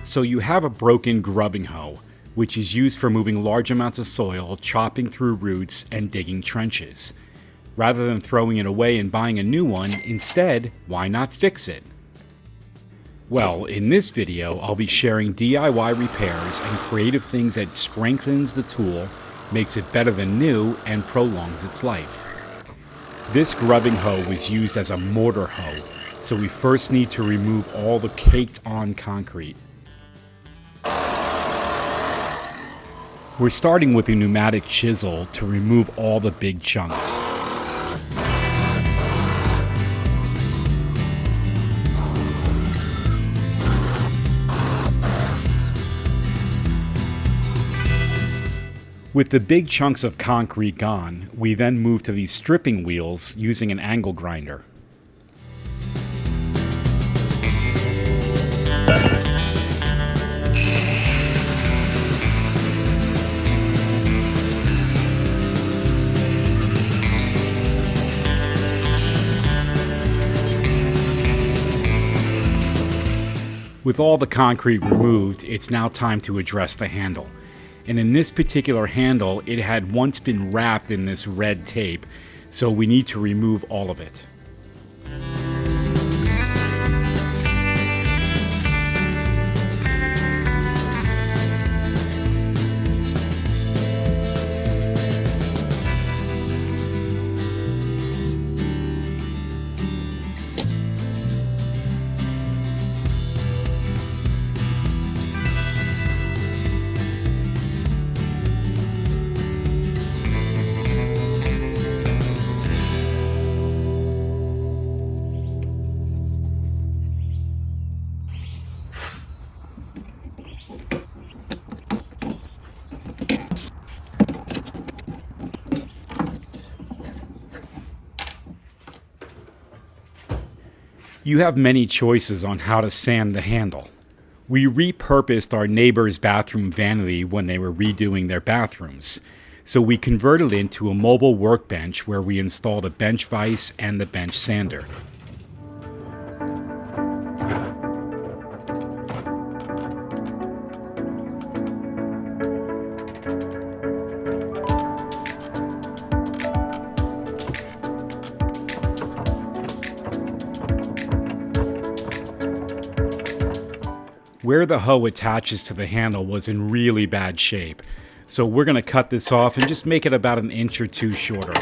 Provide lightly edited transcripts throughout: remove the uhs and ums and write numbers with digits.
So you have a broken grubbing hoe, which is used for moving large amounts of soil, chopping through roots, and digging trenches. Rather than throwing it away and buying a new one, instead, why not fix it? Well, in this video, I'll be sharing DIY repairs and creative things that strengthens the tool, makes it better than new, and prolongs its life. This grubbing hoe was used as a mortar hoe, so we first need to remove all the caked-on concrete. We're starting with a pneumatic chisel to remove all the big chunks. With the big chunks of concrete gone, we then move to these stripping wheels using an angle grinder. With all the concrete removed, it's now time to address the handle. And in this particular handle, it had once been wrapped in this red tape, so we need to remove all of it. You have many choices on how to sand the handle. We repurposed our neighbor's bathroom vanity when they were redoing their bathrooms. So we converted it into a mobile workbench where we installed a bench vise and the bench sander. Where the hoe attaches to the handle was in really bad shape, so we're going to cut this off and just make it about an inch or two shorter.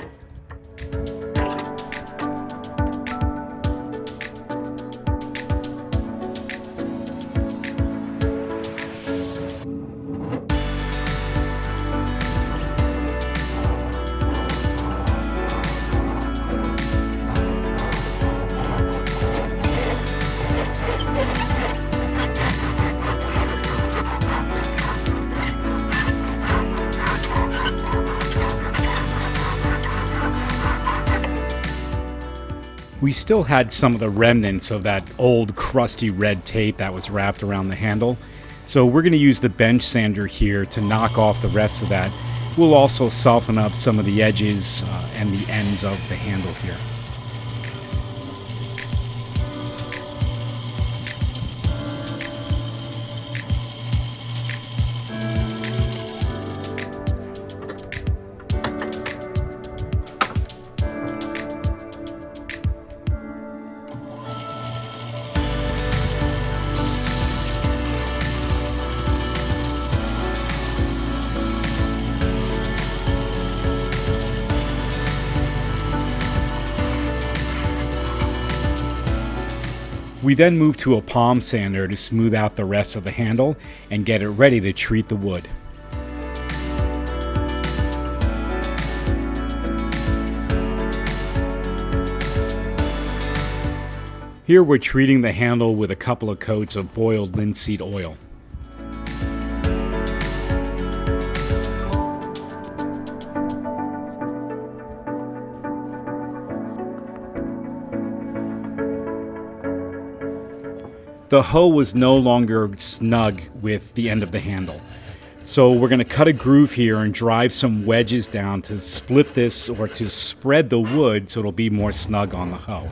We still had some of the remnants of that old crusty red tape that was wrapped around the handle, so we're going to use the bench sander here to knock off the rest of that. We'll also soften up some of the edges and the ends of the handle here. We then move to a palm sander to smooth out the rest of the handle and get it ready to treat the wood. Here we're treating the handle with a couple of coats of boiled linseed oil. The hoe was no longer snug with the end of the handle. So we're going to cut a groove here and drive some wedges down to split this or to spread the wood so it'll be more snug on the hoe.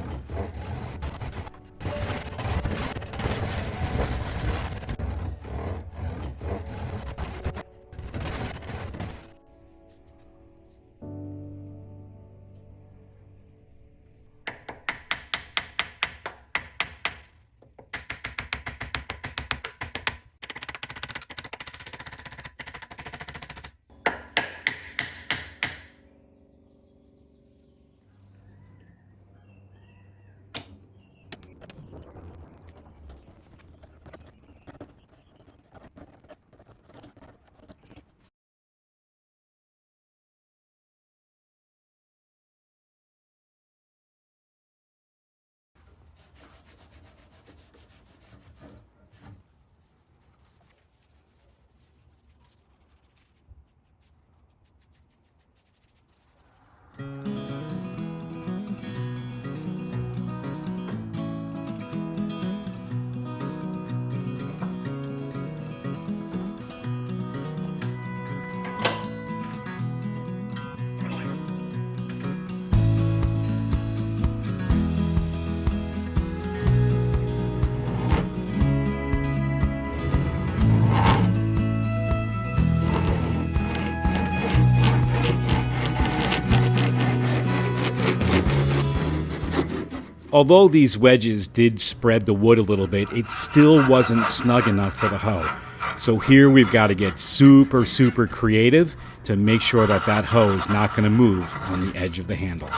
Although these wedges did spread the wood a little bit, it still wasn't snug enough for the hoe. So here we've got to get super creative to make sure that that hoe is not going to move on the edge of the handle.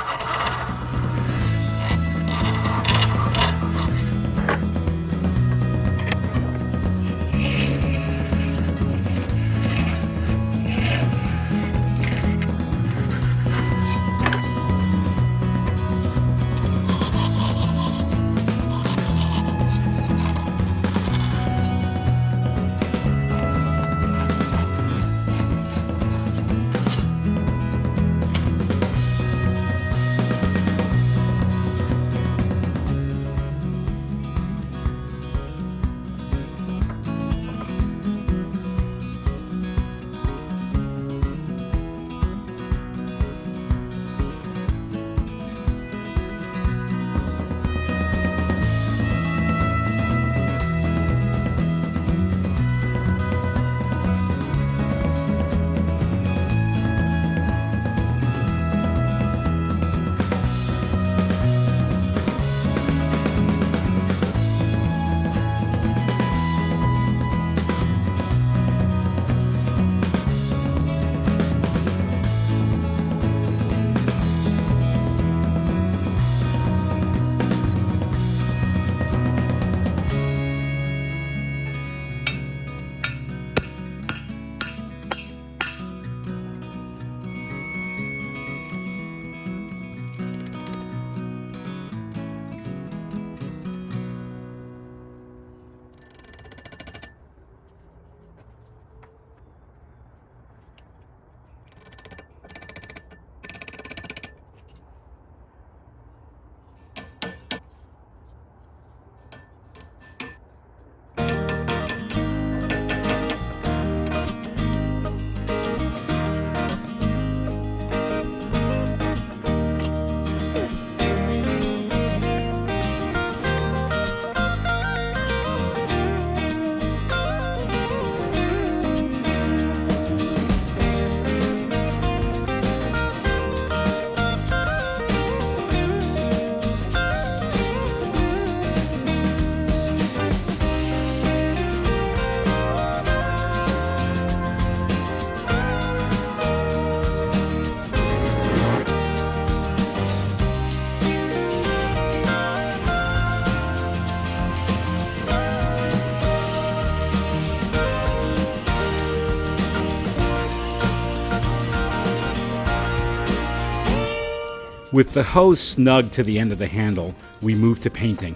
With the hoe snug to the end of the handle, we move to painting.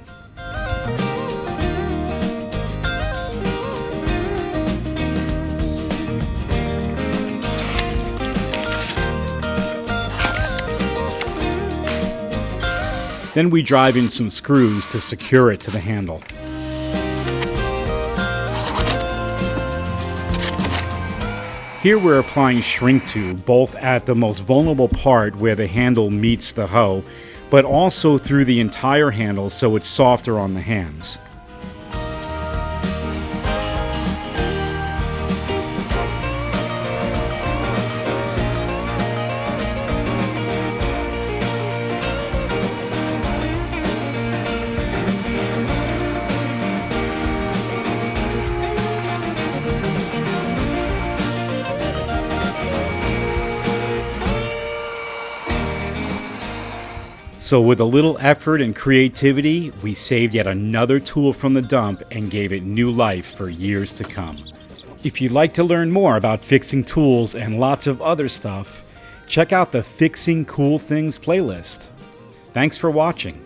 Then we drive in some screws to secure it to the handle. Here we're applying shrink tube both at the most vulnerable part where the handle meets the hoe, but also through the entire handle so it's softer on the hands. So with a little effort and creativity, we saved yet another tool from the dump and gave it new life for years to come. If you'd like to learn more about fixing tools and lots of other stuff, check out the Fixing Cool Things playlist. Thanks for watching.